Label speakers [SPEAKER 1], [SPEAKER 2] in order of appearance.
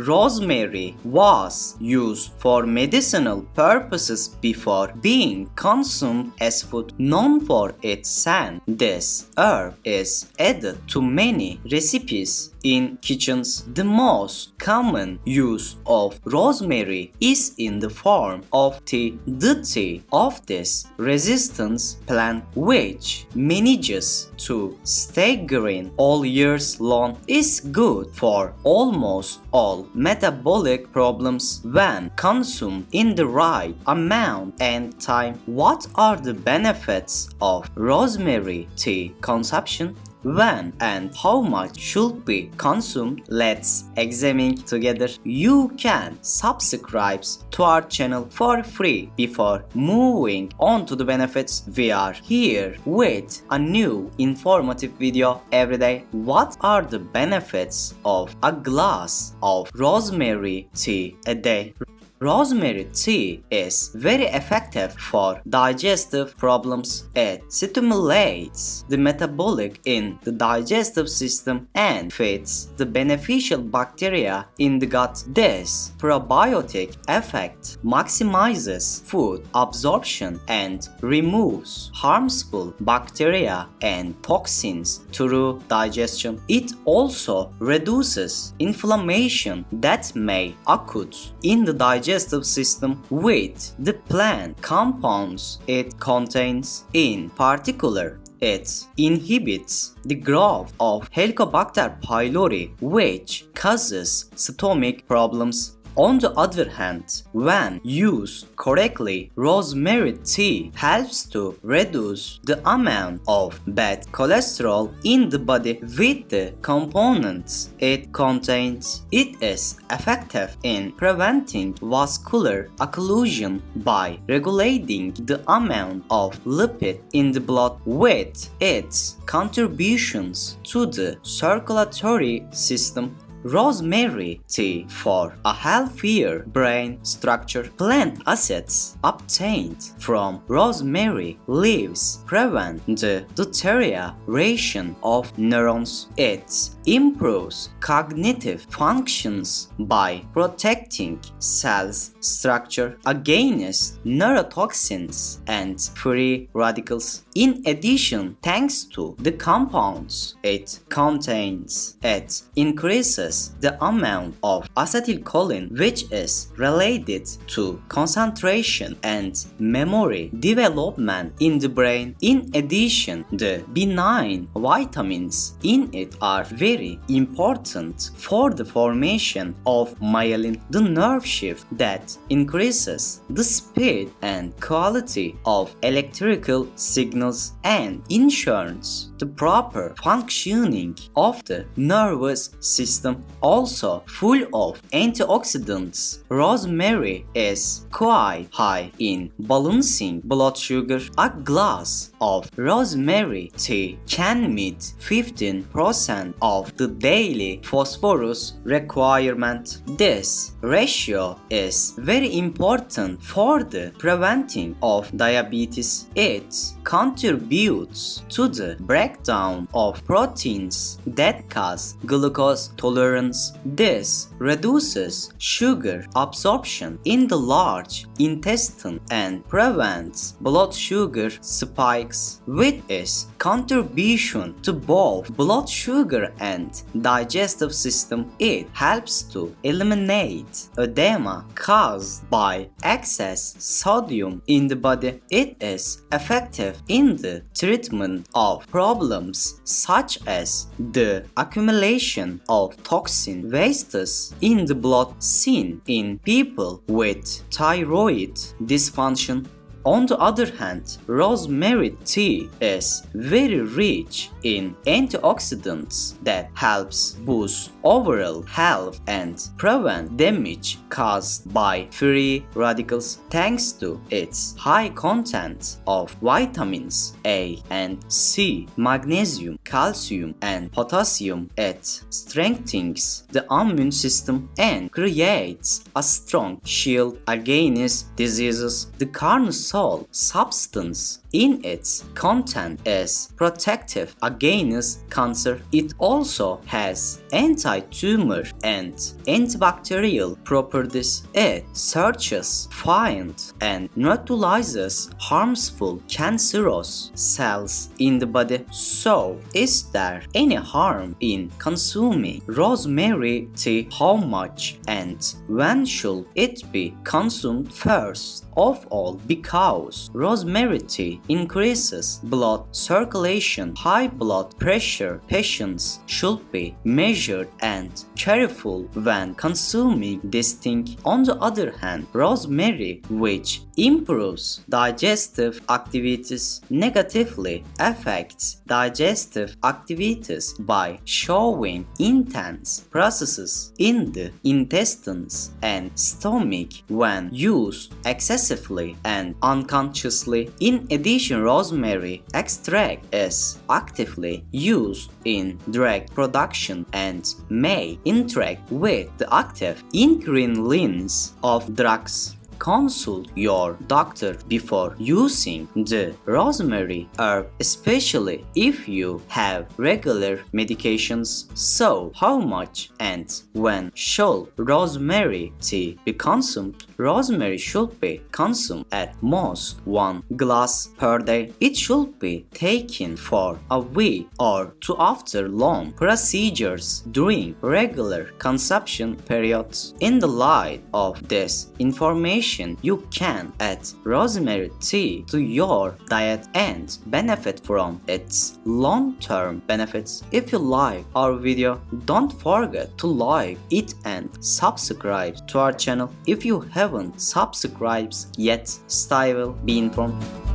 [SPEAKER 1] rosemary was used for medicinal purposes before being consumed as food. Known for its scent, this herb is added to many recipes in kitchens. The most common use of rosemary is in the form of tea. The tea of this resistance plant, which manages to stay green all years long, is good for almost all metabolic problems when consumed in the right amount and time. What are the benefits of rosemary tea consumption? When and how much should be consumed? Let's examine together. You can subscribe to our channel for free. Before moving on to the benefits, we are here with a new informative video every day. What are the benefits of a glass of rosemary tea a day? Rosemary tea is very effective for digestive problems. It stimulates the metabolic in the digestive system and feeds the beneficial bacteria in the gut. This probiotic effect maximizes food absorption and removes harmful bacteria and toxins through digestion. It also reduces inflammation that may occur in the digestive system with the plant compounds it contains. In particular, it inhibits the growth of Helicobacter pylori, which causes stomach problems. On the other hand, when used correctly, rosemary tea helps to reduce the amount of bad cholesterol in the body with the components it contains. It is effective in preventing vascular occlusion by regulating the amount of lipid in the blood. With its contributions to the circulatory system, rosemary tea for a healthier brain structure. Plant acids obtained from rosemary leaves prevent the deterioration of neurons. It improves cognitive functions by protecting cells structure against neurotoxins and free radicals. In addition, thanks to the compounds it contains, it increases the amount of acetylcholine, which is related to concentration and memory development in the brain. In addition, the benign vitamins in it are very important for the formation of myelin, the nerve shift that increases the speed and quality of electrical signals and ensures the proper functioning of the nervous system. Also full of antioxidants, rosemary is quite high in balancing blood sugar. A glass of rosemary tea can meet 15% of the daily phosphorus requirement. This ratio is very important for the preventing of diabetes. It contributes to the breakdown of proteins that cause glucose tolerance. This reduces sugar absorption in the large intestine and prevents blood sugar spikes. With its contribution to both blood sugar and digestive system, it helps to eliminate edema caused by excess sodium in the body. It is effective in the treatment of problems such as the accumulation of toxin wastes in the blood seen in people with thyroid dysfunction. On the other hand, rosemary tea is very rich in antioxidants that helps boost overall health and prevent damage caused by free radicals. Thanks to its high content of vitamins A and C, magnesium, calcium, and potassium, it strengthens the immune system and creates a strong shield against diseases. The cornerstone xylitol substance in its content is protective against cancer. It also has anti-tumor and antibacterial properties. It searches, finds, and neutralizes harmful cancerous cells in the body. So, is there any harm in consuming rosemary tea? How much and when should it be consumed? First of all, because rosemary tea increases blood circulation, high blood pressure patients should be measured and careful when consuming this thing. On the other hand, rosemary, which improves digestive activities, negatively affects digestive activities by showing intense processes in the intestines and stomach when used excessively and unconsciously. In addition, rosemary extract is actively used in drug production and may interact with the active ingredients of drugs. Consult your doctor before using the rosemary herb, especially if you have regular medications. So, how much and when should rosemary tea be consumed? Rosemary should be consumed at most 1 glass per day. It should be taken for a week or two after long procedures during regular consumption periods. In the light of this information, you can add rosemary tea to your diet and benefit from its long-term benefits. If you like our video, don't forget to like it and subscribe to our channel. If you haven't subscribed yet, stay well, be informed.